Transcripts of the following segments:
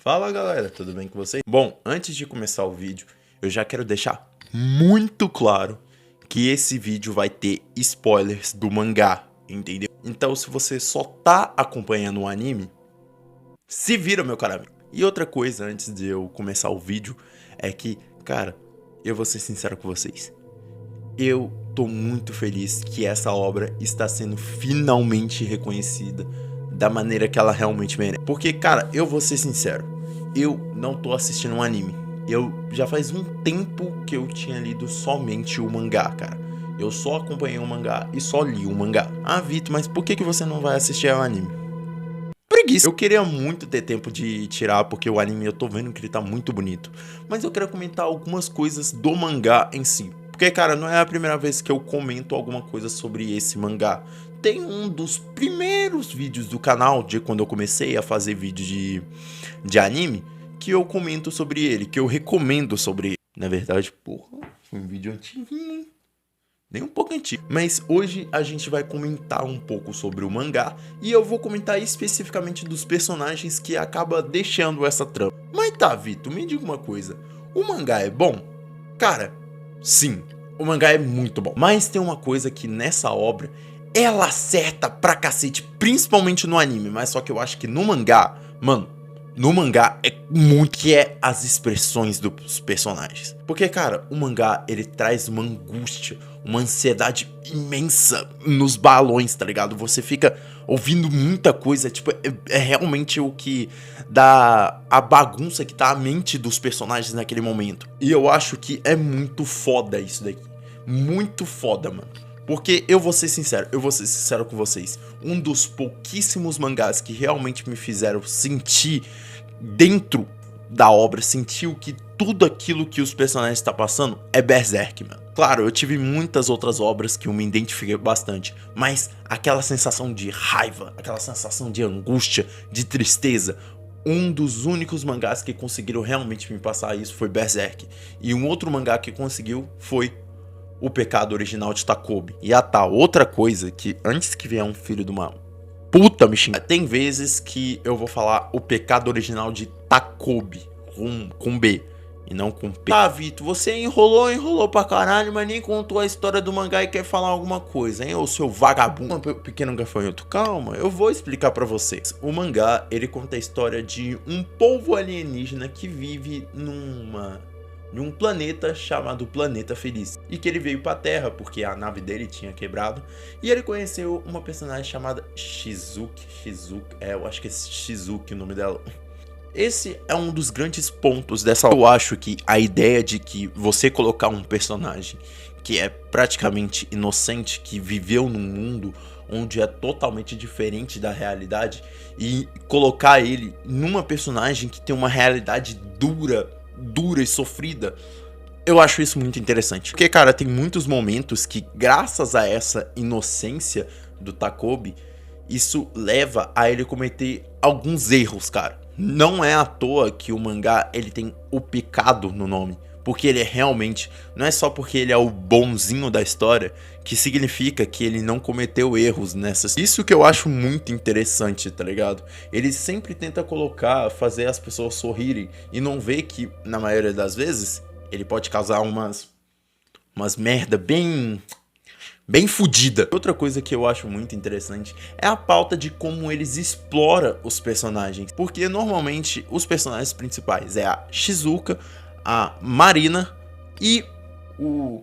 Fala galera, tudo bem com vocês? Bom, antes de começar o vídeo, eu já quero deixar muito claro que esse vídeo vai ter spoilers do mangá, entendeu? Então se você só tá acompanhando o anime, se vira meu cara. E outra coisa antes de eu começar o vídeo é que, cara, eu vou ser sincero com vocês. Eu tô muito feliz que essa obra está sendo finalmente reconhecida da maneira que ela realmente merece. Porque, cara, eu vou ser sincero, eu não tô assistindo um anime. Eu já faz um tempo que eu tinha lido somente o mangá, cara. Eu só acompanhei o mangá e só li o mangá. Ah, Vitor, mas por que você não vai assistir ao anime? Preguiça. Eu queria muito ter tempo de tirar, porque o anime eu tô vendo que ele tá muito bonito. Mas eu quero comentar algumas coisas do mangá em si. Porque, cara, não é a primeira vez que eu comento alguma coisa sobre esse mangá. Tem um dos primeiros vídeos do canal, de quando eu comecei a fazer vídeo de anime, que eu comento sobre ele, que eu recomendo sobre ele. Na verdade, porra, foi um vídeo antiguinho, hein? Nem um pouco antigo. Mas hoje a gente vai comentar um pouco sobre o mangá e eu vou comentar especificamente dos personagens que acaba deixando essa trama. Mas tá, Vitor, me diga uma coisa. O mangá é bom? Cara, sim, o mangá é muito bom. Mas tem uma coisa que nessa obra ela acerta pra cacete, principalmente no anime. Mas só que eu acho que no mangá, mano, no mangá é muito que é as expressões dos personagens. Porque, cara, o mangá, ele traz uma angústia, uma ansiedade imensa nos balões, tá ligado? Você fica ouvindo muita coisa, tipo, é realmente o que dá a bagunça que tá a mente dos personagens naquele momento. E eu acho que é muito foda isso daqui. Muito foda, mano. Porque eu vou ser sincero com vocês. Um dos pouquíssimos mangás que realmente me fizeram sentir dentro da obra, sentir o que tudo aquilo que os personagens estão passando é Berserk, mano. Claro, eu tive muitas outras obras que eu me identifiquei bastante, mas aquela sensação de raiva, aquela sensação de angústia, de tristeza, um dos únicos mangás que conseguiram realmente me passar isso foi Berserk. E um outro mangá que conseguiu foi O Pecado Original de Takobi. E outra coisa que antes que vier um filho de uma puta me xingar, tem vezes que eu vou falar O Pecado Original de Takobi com B e não com P. Ah, Vitor, você enrolou pra caralho, mas nem contou a história do mangá e quer falar alguma coisa, hein, ô seu vagabundo. Pequeno gafanhoto, calma, eu vou explicar pra vocês. O mangá, ele conta a história de um povo alienígena que vive num planeta chamado Planeta Feliz. E que ele veio pra Terra porque a nave dele tinha quebrado. E ele conheceu uma personagem chamada Shizuki. Eu acho que é Shizuki o nome dela. Esse é um dos grandes pontos dessa. Eu acho que a ideia de que você colocar um personagem que é praticamente inocente, que viveu num mundo onde é totalmente diferente da realidade, e colocar ele numa personagem que tem uma realidade dura e sofrida, eu acho isso muito interessante. Porque, cara, tem muitos momentos que, graças a essa inocência do Takobi, isso leva a ele cometer alguns erros, cara. Não é à toa que o mangá, ele tem o pecado no nome. Porque ele é realmente, não é só porque ele é o bonzinho da história que significa que ele não cometeu erros nessas. Isso que eu acho muito interessante, tá ligado? Ele sempre tenta fazer as pessoas sorrirem e não vê que, na maioria das vezes, ele pode causar umas merda bem fodida. Outra coisa que eu acho muito interessante é a pauta de como eles exploram os personagens. Porque normalmente os personagens principais é a Shizuka, a Marina e o...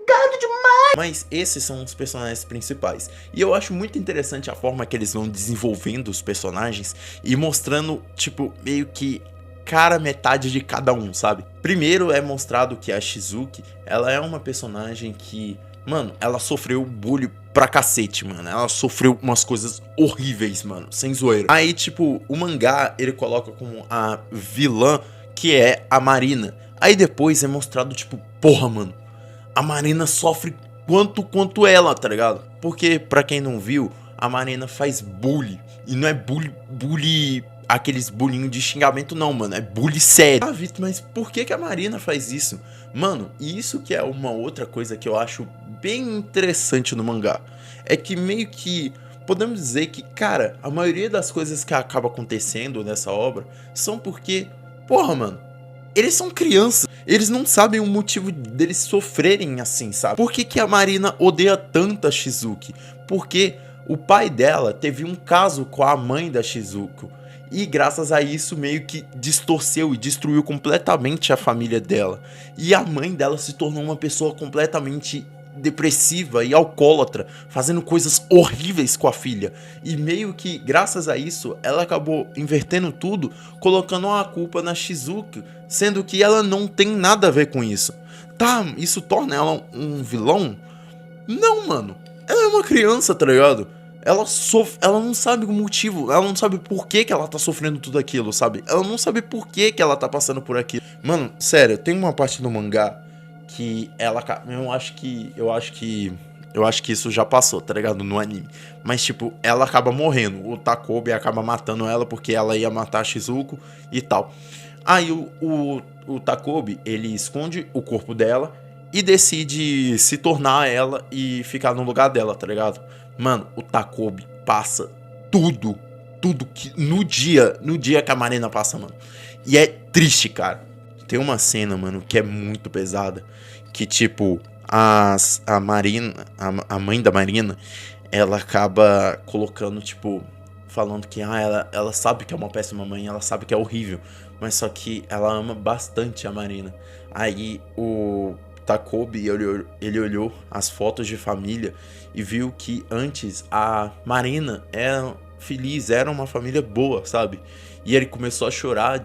Gado demais! Mas esses são os personagens principais. E eu acho muito interessante a forma que eles vão desenvolvendo os personagens e mostrando, tipo, meio que cara metade de cada um, sabe? Primeiro é mostrado que a Shizuki, ela é uma personagem que, mano, ela sofreu bullying pra cacete, mano. Ela sofreu umas coisas horríveis, mano, sem zoeira. Aí, tipo, o mangá, ele coloca como a vilã, que é a Marina. Aí depois é mostrado, tipo, porra, mano, a Marina sofre quanto ela, tá ligado? Porque, pra quem não viu, a Marina faz bullying. E não é bullying aqueles bullying de xingamento não, mano, é bullying sério. Ah, Vitor, mas por que a Marina faz isso? Mano, e isso que é uma outra coisa que eu acho bem interessante no mangá. É que meio que podemos dizer que, cara, a maioria das coisas que acaba acontecendo nessa obra são porque, porra, mano, eles são crianças. Eles não sabem o motivo deles sofrerem assim, sabe? Por que a Marina odeia tanto a Shizuki? Porque o pai dela teve um caso com a mãe da Shizuko. E graças a isso meio que distorceu e destruiu completamente a família dela. E a mãe dela se tornou uma pessoa completamente depressiva e alcoólatra, fazendo coisas horríveis com a filha. E meio que graças a isso ela acabou invertendo tudo, colocando a culpa na Shizuki, sendo que ela não tem nada a ver com isso. Tá, isso torna ela um vilão? Não, mano. Ela é uma criança, tá ligado? Ela não sabe o motivo, ela não sabe por que ela tá sofrendo tudo aquilo, sabe? Ela não sabe por que ela tá passando por aquilo. Mano, sério, tem uma parte do mangá que ela... Eu acho que isso já passou, tá ligado? No anime. Mas, tipo, ela acaba morrendo. O Takobi acaba matando ela porque ela ia matar a Shizuko e tal. Aí o Takobi, ele esconde o corpo dela e decide se tornar ela e ficar no lugar dela, tá ligado? Mano, o Takobi passa tudo que no dia que a Marina passa, mano. E é triste, cara. Tem uma cena, mano, que é muito pesada, que tipo, a mãe da Marina, ela acaba colocando, tipo, falando que ela sabe que é uma péssima mãe, ela sabe que é horrível, mas só que ela ama bastante a Marina. Aí o Takobi, ele olhou as fotos de família e viu que antes a Marina era feliz, era uma família boa, sabe? E ele começou a chorar,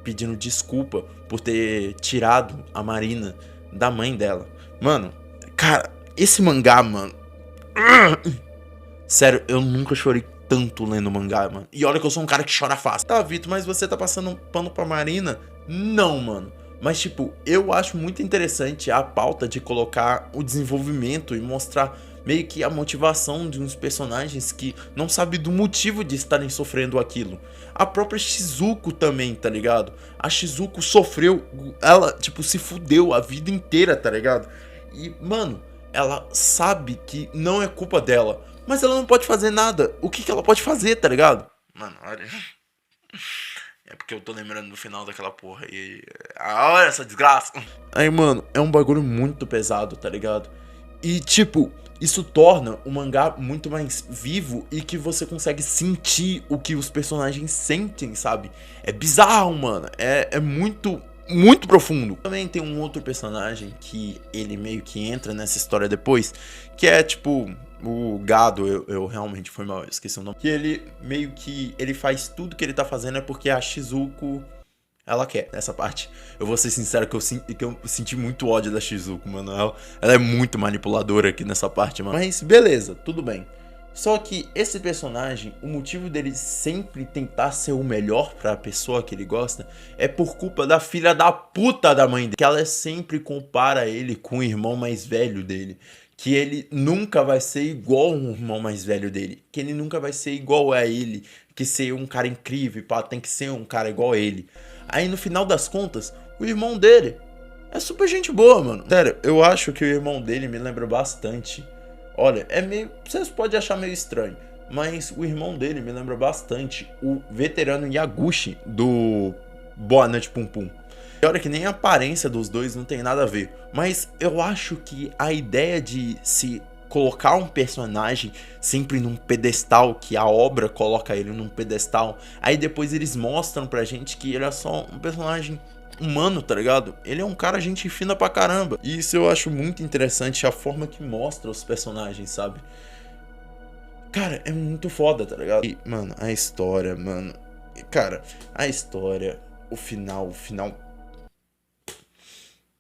pedindo desculpa por ter tirado a Marina da mãe dela. Mano, cara, esse mangá, mano... Sério, eu nunca chorei tanto lendo mangá, mano. E olha que eu sou um cara que chora fácil. Tá, Vitor, mas você tá passando um pano pra Marina? Não, mano. Mas, tipo, eu acho muito interessante a pauta de colocar o desenvolvimento e mostrar meio que a motivação de uns personagens que não sabem do motivo de estarem sofrendo aquilo. A própria Shizuko também, tá ligado? A Shizuko sofreu, ela, tipo, se fudeu a vida inteira, tá ligado? E, mano, ela sabe que não é culpa dela, mas ela não pode fazer nada. O que ela pode fazer, tá ligado? Mano, olha... É porque eu tô lembrando do final daquela porra e... olha essa desgraça. Aí, mano, é um bagulho muito pesado, tá ligado? E, tipo, isso torna o mangá muito mais vivo e que você consegue sentir o que os personagens sentem, sabe? É bizarro, mano. É muito profundo. Também tem um outro personagem que ele meio que entra nessa história depois, que é, tipo... O Gado, eu realmente fui mal, eu esqueci o nome. Que ele meio que... Ele faz tudo que ele tá fazendo é porque a Shizuko... Ela quer, essa parte. Eu vou ser sincero que eu senti muito ódio da Shizuko, mano. Ela é muito manipuladora aqui nessa parte, mano. Mas beleza, tudo bem. Só que esse personagem, o motivo dele sempre tentar ser o melhor pra pessoa que ele gosta é por culpa da filha da puta da mãe dele. Que ela sempre compara ele com o irmão mais velho dele. Que ele nunca vai ser igual o irmão mais velho dele. Que ele nunca vai ser igual a ele. Que ser um cara incrível, pá, tem que ser um cara igual a ele. Aí no final das contas, o irmão dele é super gente boa, mano. Sério, eu acho que o irmão dele me lembra bastante. Olha, é meio... Vocês podem achar meio estranho, mas o irmão dele me lembra bastante o veterano Yaguchi do Boa Noite Pum Pum. E olha que nem a aparência dos dois não tem nada a ver. Mas eu acho que a ideia de se colocar um personagem sempre num pedestal, que a obra coloca ele num pedestal, aí depois eles mostram pra gente que ele é só um personagem humano, tá ligado? Ele é um cara gente fina pra caramba. E isso eu acho muito interessante, a forma que mostra os personagens, sabe? Cara, é muito foda, tá ligado? E, mano, a história, mano... Cara, a história, o final...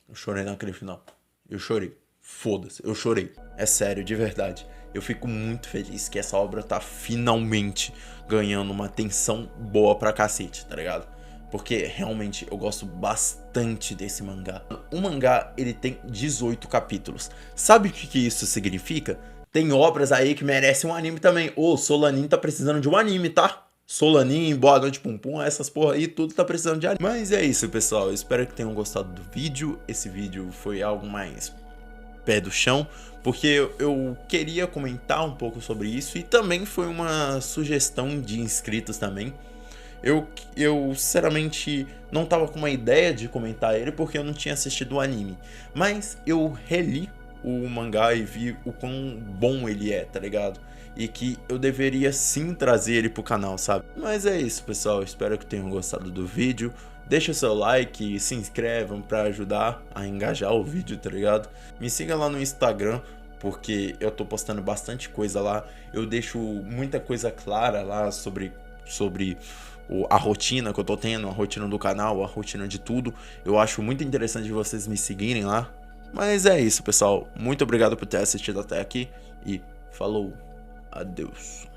Eu chorei naquele final. Eu chorei. Foda-se, eu chorei. É sério, de verdade. Eu fico muito feliz que essa obra tá finalmente ganhando uma atenção boa pra cacete, tá ligado? Porque realmente eu gosto bastante desse mangá. O mangá, ele tem 18 capítulos. Sabe o que isso significa? Tem obras aí que merecem um anime também. Ô, Solanin tá precisando de um anime, tá? Solanin, Boa Noite Pum Pum, essas porra aí, tudo tá precisando de anime. Mas é isso, pessoal. Eu espero que tenham gostado do vídeo. Esse vídeo foi algo mais pé do chão, porque eu queria comentar um pouco sobre isso e também foi uma sugestão de inscritos também. Eu sinceramente não tava com uma ideia de comentar ele porque eu não tinha assistido o anime, mas eu reli o mangá e vi o quão bom ele é, tá ligado? E que eu deveria sim trazer ele pro canal, sabe? Mas é isso, pessoal, espero que tenham gostado do vídeo. Deixa o seu like, se inscrevam pra ajudar a engajar o vídeo, tá ligado? Me siga lá no Instagram, porque eu tô postando bastante coisa lá. Eu deixo muita coisa clara lá sobre a rotina que eu tô tendo, a rotina do canal, a rotina de tudo. Eu acho muito interessante vocês me seguirem lá. Mas é isso, pessoal. Muito obrigado por ter assistido até aqui e falou, adeus.